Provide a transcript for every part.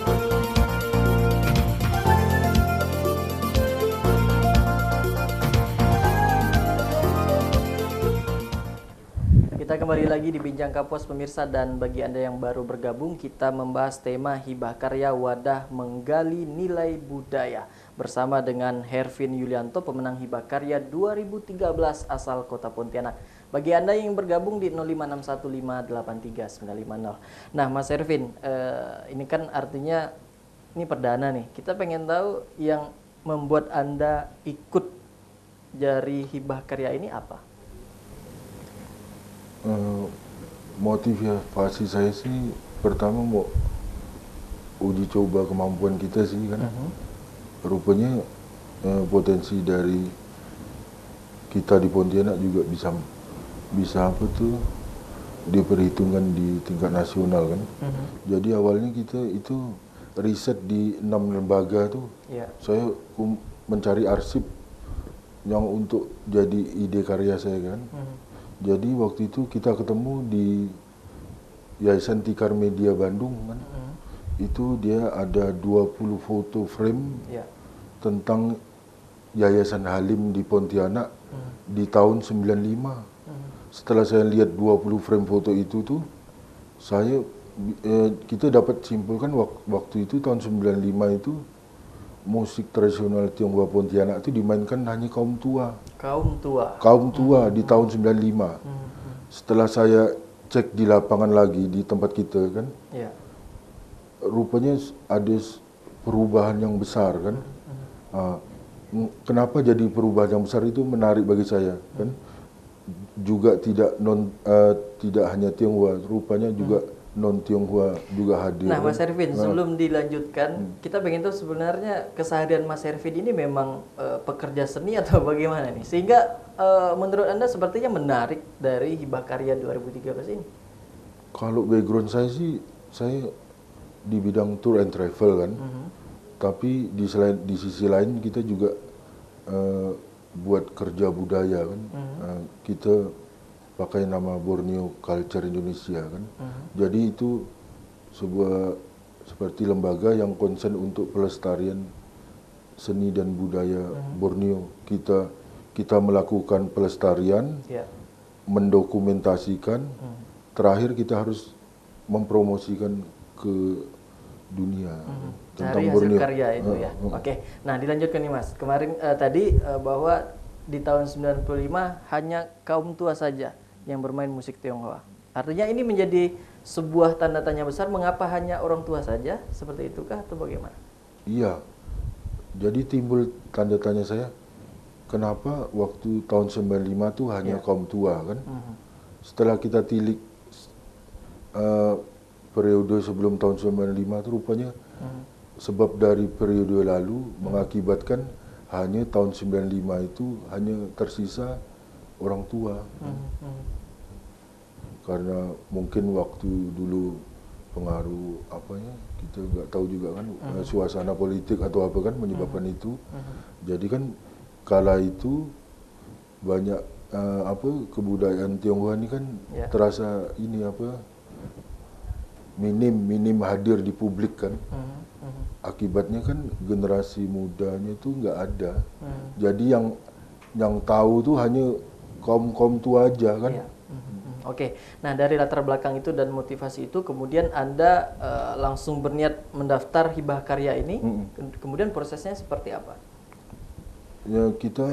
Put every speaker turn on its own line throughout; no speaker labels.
Kita kembali lagi di Bincang Kapos pemirsa, dan bagi Anda yang baru bergabung, kita membahas tema hibah karya wadah menggali nilai budaya bersama dengan Hervin Yulianto, pemenang hibah karya 2013 asal Kota Pontianak. Bagi Anda yang bergabung di 0561583950. Nah, Mas Hervin, ini kan artinya ini perdana nih. Kita pengen tahu yang membuat Anda ikut dari hibah karya ini apa?
Motivasi saya sih pertama mau uji coba kemampuan kita sih kan. Rupanya potensi dari kita di Pontianak juga bisa apa tuh diperhitungkan di tingkat nasional kan. Jadi awalnya kita itu riset di 6 lembaga tuh. Saya mencari arsip yang untuk jadi ide karya saya kan. Jadi waktu itu kita ketemu di Yayasan Tikar Media Bandung kan. Itu dia ada 20 foto frame tentang Yayasan Halim di Pontianak di tahun 95. Setelah saya lihat 20 frame foto itu tuh, kita dapat simpulkan waktu itu tahun 95 itu musik tradisional Tionghoa Pontianak itu dimainkan hanya kaum tua. Kaum tua di tahun 95. Setelah saya cek di lapangan lagi di tempat kita kan, rupanya ada perubahan yang besar kan. Kenapa jadi perubahan yang besar itu menarik bagi saya kan? Juga tidak hanya Tionghoa, rupanya juga non Tionghoa juga hadir.
Nah, Mas Hervin, sebelum dilanjutkan, kita pengen tahu sebenarnya keseharian Mas Hervin ini memang pekerja seni atau bagaimana nih? Sehingga menurut Anda sepertinya menarik dari hibah karya 2013 ini.
Kalau background saya sih, saya di bidang tour and travel kan. Tapi di sisi lain kita juga buat kerja budaya kan. Kita pakai nama Borneo Culture Indonesia kan. Jadi itu seperti lembaga yang konsen untuk pelestarian seni dan budaya Borneo. Kita melakukan pelestarian, mendokumentasikan, terakhir kita harus mempromosikan ke dunia tentang
dari hasil
Borneo.
Karya itu ya. Oke. Nah, dilanjutkan nih Mas. Kemarin tadi bahwa di tahun 95 hanya kaum tua saja yang bermain musik Tionghoa. Artinya ini menjadi sebuah tanda tanya besar, mengapa hanya orang tua saja? Seperti itukah atau bagaimana?
Iya. Jadi timbul tanda tanya saya, kenapa waktu tahun 95 tuh hanya kaum tua kan? Setelah kita tilik periode sebelum tahun 95 itu rupanya sebab dari periode lalu mengakibatkan hanya tahun 95 itu hanya tersisa orang tua. Karena mungkin waktu dulu pengaruh kita nggak tahu juga kan, suasana politik atau apa kan menyebabkan itu. Jadi kan kala itu banyak kebudayaan Tionghoa ini kan terasa minim hadir di publik kan. Akibatnya kan generasi mudanya itu nggak ada. Jadi yang tahu tuh hanya kaum tua aja kan.
Oke, nah dari latar belakang itu dan motivasi itu, kemudian Anda langsung berniat mendaftar hibah karya ini. Kemudian prosesnya seperti apa?
Ya kita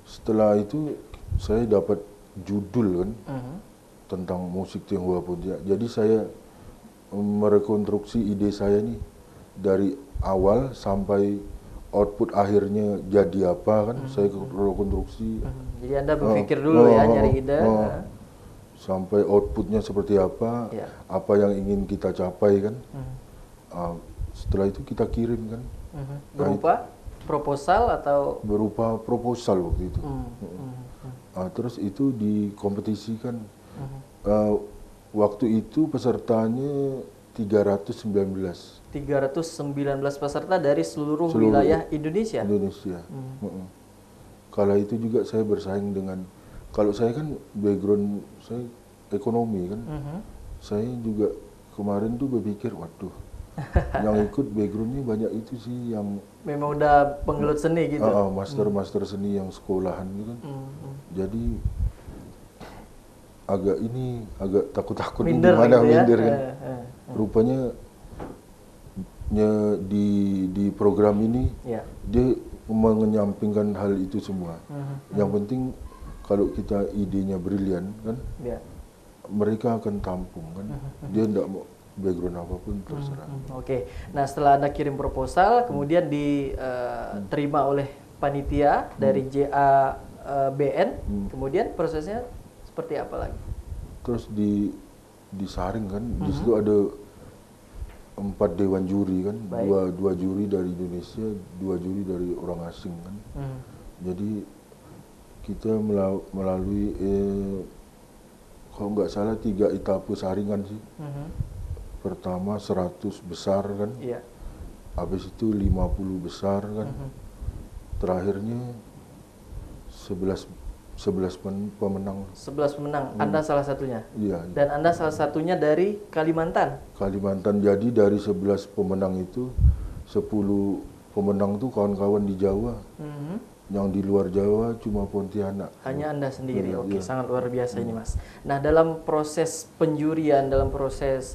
setelah itu saya dapat judul kan tentang musik Tionghoa Pontianak. Jadi saya merekonstruksi ide saya nih dari awal sampai output akhirnya jadi apa kan, saya rekonstruksi.
Jadi Anda berpikir dulu nyari ide.
Sampai outputnya seperti apa, apa yang ingin kita capai kan. Setelah itu kita kirim kan.
Berupa proposal atau?
Berupa proposal waktu itu. Terus itu dikompetisikan. Waktu itu pesertanya 319.
319 peserta dari seluruh wilayah Indonesia?
Indonesia. Kala itu juga saya bersaing dengan, kalau saya kan background saya ekonomi kan, saya juga kemarin tuh berpikir, waduh Yang ikut backgroundnya banyak itu sih yang
Memang udah penggelut seni gitu.
master seni yang sekolahan gitu kan. Jadi agak takut-takut nih
Minder
gimana
gitu ya.
minder kan. Rupanya di program ini
Ya.
dia menyampingkan hal itu semua. Yang penting kalau kita idenya brilian kan,
Ya.
mereka akan tampung kan. Dia tidak mau background apapun terserah.
Oke. Nah, setelah Anda kirim proposal, kemudian diterima oleh panitia dari JABN, kemudian prosesnya seperti apa lagi?
Terus disaring kan, di situ ada 4 dewan juri kan, dua juri dari Indonesia, 2 juri dari orang asing kan. Jadi kita melalui kalau nggak salah 3 etape saringan sih. Pertama 100 besar kan,
Iya.
habis itu 50 besar kan, terakhirnya 11 pemenang.
11 pemenang, Anda salah satunya.
Iya.
Dan Anda salah satunya dari Kalimantan.
Kalimantan, jadi dari 11 pemenang itu 10 pemenang tuh kawan-kawan di Jawa. Yang di luar Jawa cuma Pontianak.
Hanya Anda sendiri.
Iya,
Oke,
iya.
sangat luar biasa ini, Mas. Nah, dalam proses penjurian, dalam proses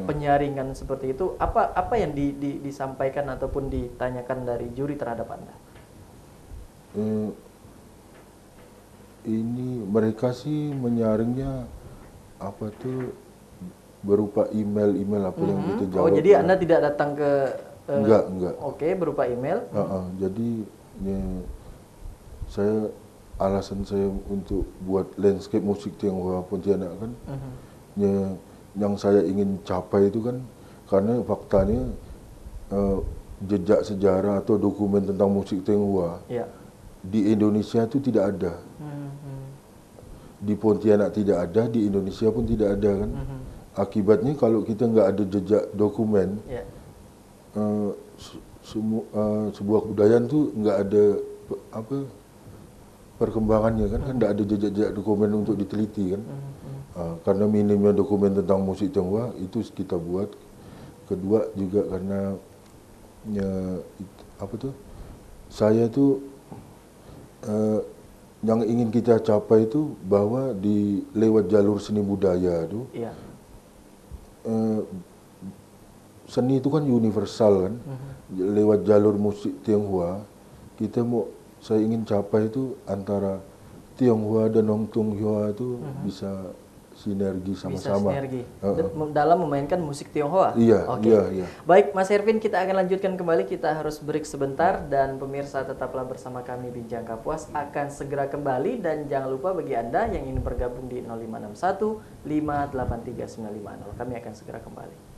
penyaringan seperti itu, apa yang disampaikan ataupun ditanyakan dari juri terhadap Anda?
Ini mereka sih menyaringnya apa tuh berupa email apa yang kita jawab.
Oh, jadi Anda tidak datang ke
Enggak.
Oke, berupa email.
Jadi alasan saya untuk buat landscape musik Tionghoa Pontianak kan, yang saya ingin capai itu kan, karena faktanya jejak sejarah atau dokumen tentang musik Tionghoa
Ya.
di Indonesia itu tidak ada. Di Pontianak tidak ada, di Indonesia pun tidak ada kan. Akibatnya kalau kita nggak ada jejak dokumen,
Ya.
sebuah kebudayaan tuh nggak ada perkembangannya kan, nggak ada jejak dokumen untuk diteliti kan. Karena minimnya dokumen tentang musik Tionghoa itu kita buat. Kedua juga karena saya tuh yang ingin kita capai itu bahwa lewat jalur seni budaya tuh,
Iya.
seni itu kan universal kan. Lewat jalur musik Tionghoa saya ingin capai itu antara Tionghoa dan Hong Tionghoa itu bisa sinergi sama-sama.
Bisa sinergi dalam memainkan musik Tionghoa.
Iya,
Oke.
iya.
Baik, Mas Hervin, kita akan lanjutkan kembali. Kita harus break sebentar dan pemirsa tetaplah bersama kami. Bincang Kapuas akan segera kembali, dan jangan lupa bagi Anda yang ingin bergabung di 0561 583 950. Kami akan segera kembali.